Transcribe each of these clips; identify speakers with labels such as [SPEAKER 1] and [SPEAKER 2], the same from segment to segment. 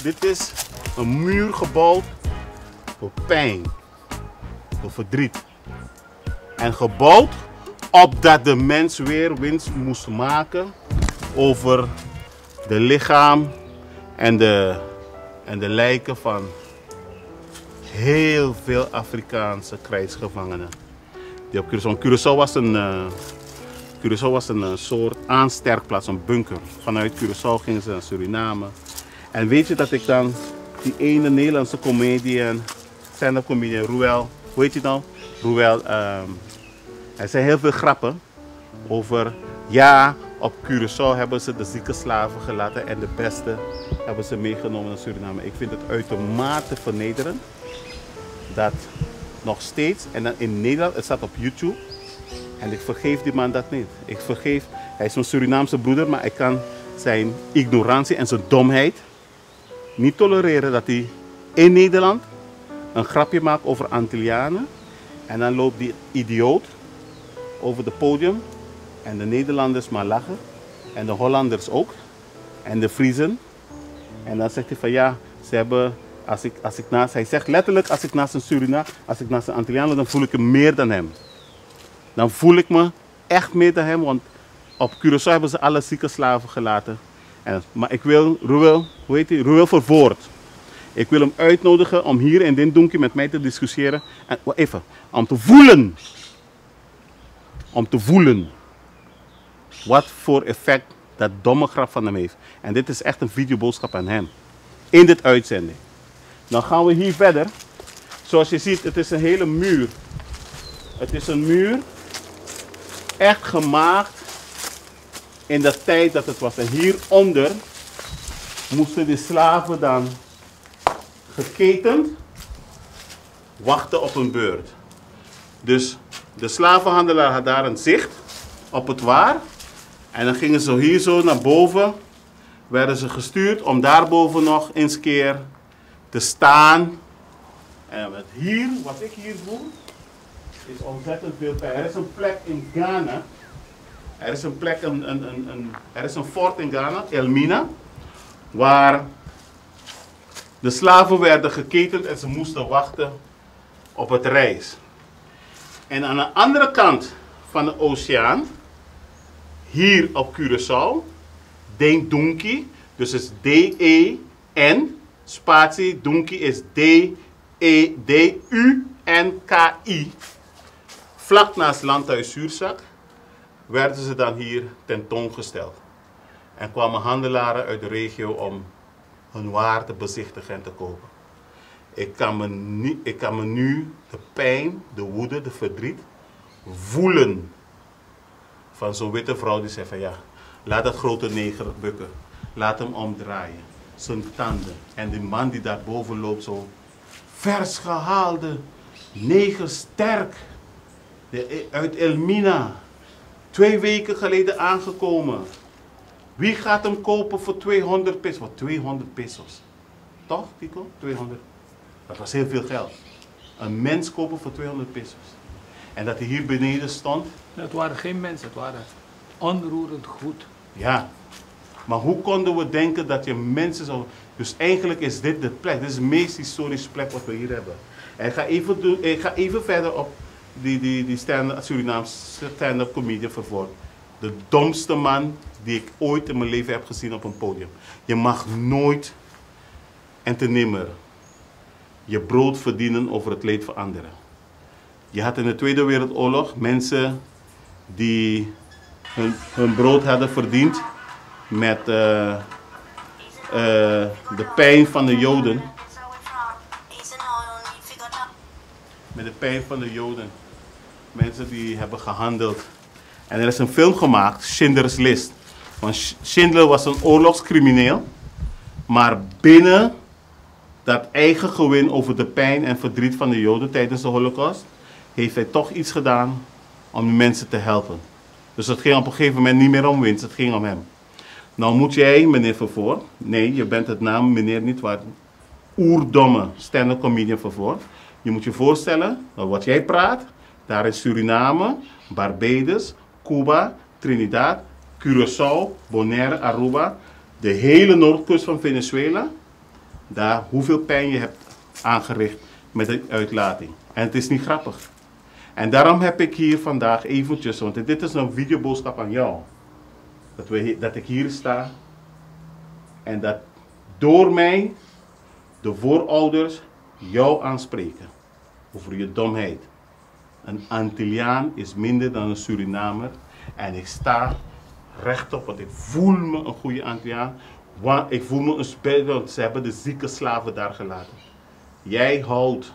[SPEAKER 1] Dit is een muur gebouwd voor pijn, voor verdriet. En gebouwd opdat de mens weer winst moest maken over de lichaam en de lijken van heel veel Afrikaanse krijgsgevangenen. Die op Curaçao was een soort aansterkplaats, een bunker. Vanuit Curaçao gingen ze naar Suriname. En weet je dat ik dan die ene Nederlandse comedian, stand-up comedian, Roel, hoe heet je nou? Roel, hij zei heel veel grappen over, ja, op Curaçao hebben ze de zieke slaven gelaten en de beste hebben ze meegenomen naar Suriname. Ik vind het uitermate vernederend dat nog steeds, en dan in Nederland, het staat op YouTube, en ik vergeef die man dat niet. Ik vergeef, hij is mijn Surinaamse broeder, maar ik kan zijn ignorantie en zijn domheid niet tolereren dat hij in Nederland een grapje maakt over Antillianen en dan loopt die idioot over het podium en de Nederlanders maar lachen en de Hollanders ook en de Friezen en dan zegt hij van ja, ze hebben, hij zegt letterlijk als ik naast een Suriname, als ik naast een Antilliaan dan voel ik me meer dan hem. Dan voel ik me echt meer dan hem, want op Curaçao hebben ze alle zieke slaven gelaten. Maar ik wil Roel, hoe heet hij? Roel Vervoort. Ik wil hem uitnodigen om hier in dit donkje met mij te discussiëren. En even, om te voelen. Om te voelen. Wat voor effect dat domme grap van hem heeft. En dit is echt een videoboodschap aan hem. In dit uitzending. Dan gaan we hier verder. Zoals je ziet, het is een hele muur. Het is een muur. Echt gemaakt in de tijd dat het was. En hieronder moesten de slaven dan geketend wachten op een beurt. Dus de slavenhandelaar had daar een zicht op het waar. En dan gingen ze hier zo naar boven. Werden ze gestuurd om daarboven nog eens keer te staan. En hier, wat ik hier voel, is ontzettend veel pijn. Er is een plek in Ghana. Er is een plek, er is een fort in Ghana, Elmina, waar de slaven werden geketend en ze moesten wachten op het reis. En aan de andere kant van de oceaan, hier op Curaçao, Denki, dus het is D-E-N, spatie, Dunki is D-E-D-U-N-K-I, vlak naast Landhuis Zuurzak, werden ze dan hier tentoongesteld. En kwamen handelaren uit de regio om hun waar te bezichtigen en te kopen. Ik kan me nu de pijn, de woede, de verdriet voelen van zo'n witte vrouw die zegt van ja, laat dat grote neger bukken. Laat hem omdraaien. Zijn tanden. En die man die daar boven loopt zo vers gehaalde neger sterk. Uit Elmina. 2 weken geleden aangekomen. Wie gaat hem kopen voor 200 pesos? Wat 200 pesos? Toch, Tico? 200. Dat was heel veel geld. Een mens kopen voor 200 pesos. En dat hij hier beneden stond.
[SPEAKER 2] Het waren geen mensen, het waren onroerend goed.
[SPEAKER 1] Ja. Maar hoe konden we denken dat je mensen zou... Dus eigenlijk is dit de plek. Dit is de meest historische plek wat we hier hebben. En ik ga even verder op die Surinaamse stand-up comedian Vervoort. De domste man die ik ooit in mijn leven heb gezien op een podium. Je mag nooit en te nimmer je brood verdienen over het leed van anderen. Je had in de Tweede Wereldoorlog mensen die hun brood hadden verdiend met de pijn van de Joden. Met de pijn van de Joden. Mensen die hebben gehandeld. En er is een film gemaakt, Schindler's List. Want Schindler was een oorlogscrimineel. Maar binnen dat eigen gewin over de pijn en verdriet van de Joden tijdens de Holocaust, heeft hij toch iets gedaan om de mensen te helpen. Dus het ging op een gegeven moment niet meer om winst, het ging om hem. Nou moet jij, meneer Vervoort, nee, je bent het naam meneer niet waard. Oerdomme stand-up comedian Vervoort. Je moet je voorstellen, dat wat jij praat, daar is Suriname, Barbados, Cuba, Trinidad, Curaçao, Bonaire, Aruba, de hele noordkust van Venezuela. Daar hoeveel pijn je hebt aangericht met de uitlating. En het is niet grappig. En daarom heb ik hier vandaag eventjes, want dit is een videoboodschap aan jou. Dat ik hier sta en dat door mij de voorouders jou aanspreken over je domheid. Een Antilliaan is minder dan een Surinamer en ik sta rechtop, want ik voel me een goede Antilliaan. Want ik voel me een speler, want ze hebben de zieke slaven daar gelaten. Jij houdt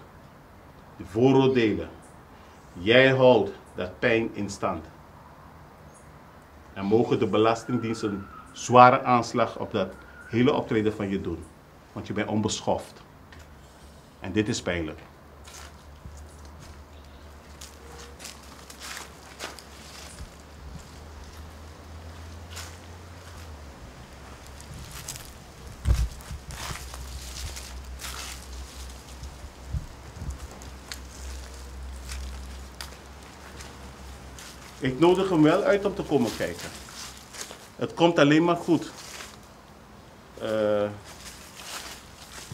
[SPEAKER 1] de vooroordelen. Jij houdt dat pijn in stand. En mogen de Belastingdienst een zware aanslag op dat hele optreden van je doen. Want je bent onbeschoft. En dit is pijnlijk. Ik nodig hem wel uit om te komen kijken. Het komt alleen maar goed.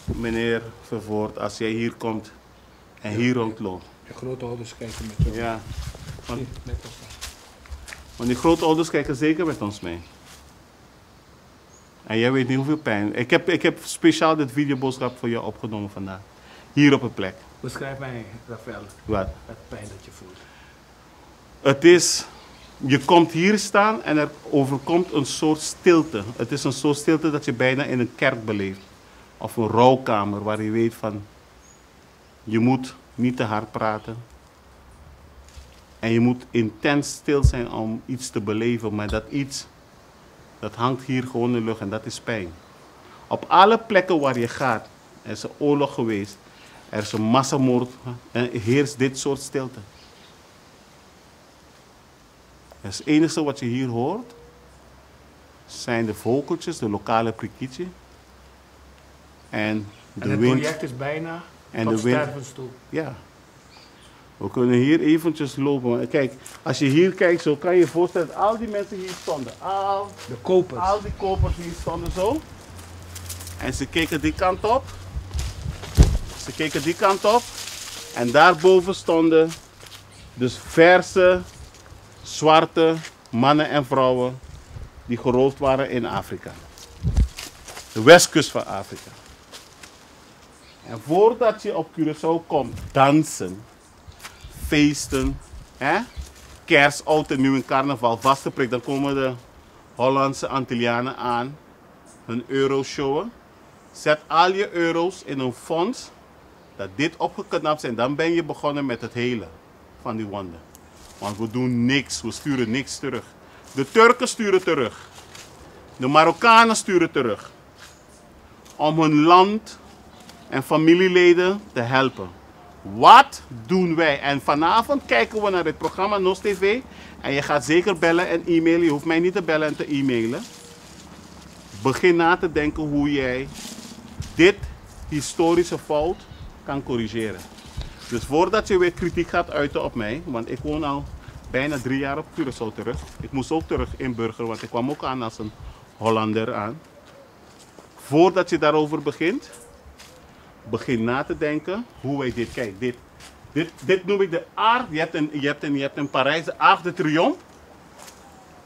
[SPEAKER 1] Meneer Vervoort, als jij hier komt en hier rondloopt.
[SPEAKER 2] De grootouders kijken met jou.
[SPEAKER 1] Ja.
[SPEAKER 2] Met elkaar.
[SPEAKER 1] Want die grootouders kijken zeker met ons mee. En jij weet niet hoeveel pijn. Ik heb speciaal dit videoboodschap voor jou opgenomen vandaag. Hier op een plek.
[SPEAKER 2] Beschrijf mij, Rafael,
[SPEAKER 1] Wat?
[SPEAKER 2] het pijn dat je voelt.
[SPEAKER 1] Het is, je komt hier staan en er overkomt een soort stilte. Het is een soort stilte dat je bijna in een kerk beleeft. Of een rouwkamer waar je weet van, je moet niet te hard praten. En je moet intens stil zijn om iets te beleven. Maar dat iets, dat hangt hier gewoon in de lucht en dat is pijn. Op alle plekken waar je gaat, er is een oorlog geweest. Er is een massamoord en heerst dit soort stilte. Het enige wat je hier hoort, zijn de vogeltjes, de lokale prikietje. En de
[SPEAKER 2] het
[SPEAKER 1] wind.
[SPEAKER 2] project is bijna
[SPEAKER 1] En
[SPEAKER 2] tot
[SPEAKER 1] de wind.
[SPEAKER 2] stervens toe.
[SPEAKER 1] Ja. We kunnen hier eventjes lopen. Kijk, als je hier kijkt, zo kan je je voorstellen dat al die mensen hier stonden.
[SPEAKER 2] De kopers.
[SPEAKER 1] Al die kopers hier stonden zo. En ze keken die kant op. Ze keken die kant op. En daarboven stonden dus verse, zwarte mannen en vrouwen die geroofd waren in Afrika. De westkust van Afrika. En voordat je op Curaçao komt dansen, feesten, kerst, oud en nieuw en carnaval, vaste prik, dan komen de Hollandse Antillianen aan hun euro showen. Zet al je euro's in een fonds dat dit opgeknapt zijn. Dan ben je begonnen met het hele van die wonder. Want we doen niks, we sturen niks terug. De Turken sturen terug. De Marokkanen sturen terug. Om hun land en familieleden te helpen. Wat doen wij? En vanavond kijken we naar dit programma NOS TV. En je gaat zeker bellen en e-mailen. Je hoeft mij niet te bellen en te e-mailen. Begin na te denken hoe jij dit historische fout kan corrigeren. Dus voordat je weer kritiek gaat uiten op mij, want ik woon al bijna 3 jaar op Curaçao terug. Ik moest ook terug inburgeren, want ik kwam ook aan als een Hollander aan. Voordat je daarover begint, begin na te denken hoe wij dit, kijk, dit noem ik de Arc. Je hebt in Parijs de Arc de Triomphe.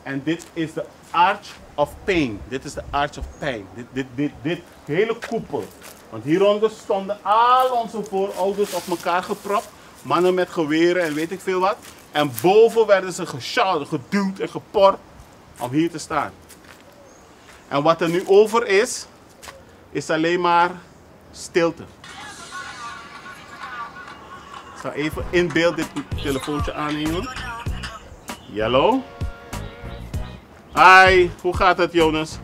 [SPEAKER 1] En dit is de Arch of Pain. Dit is de Arch of Pain. Dit hele koepel. Want hieronder stonden al onze voorouders op elkaar gepropt. Mannen met geweren en weet ik veel wat. En boven werden ze gesjouwd, geduwd en geport om hier te staan. En wat er nu over is alleen maar stilte. Ik ga even in beeld dit telefoontje aannemen. Hallo? Hi, hoe gaat het, Jonas?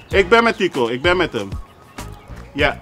[SPEAKER 1] Ik ben met Tico, ik ben met hem. Ja.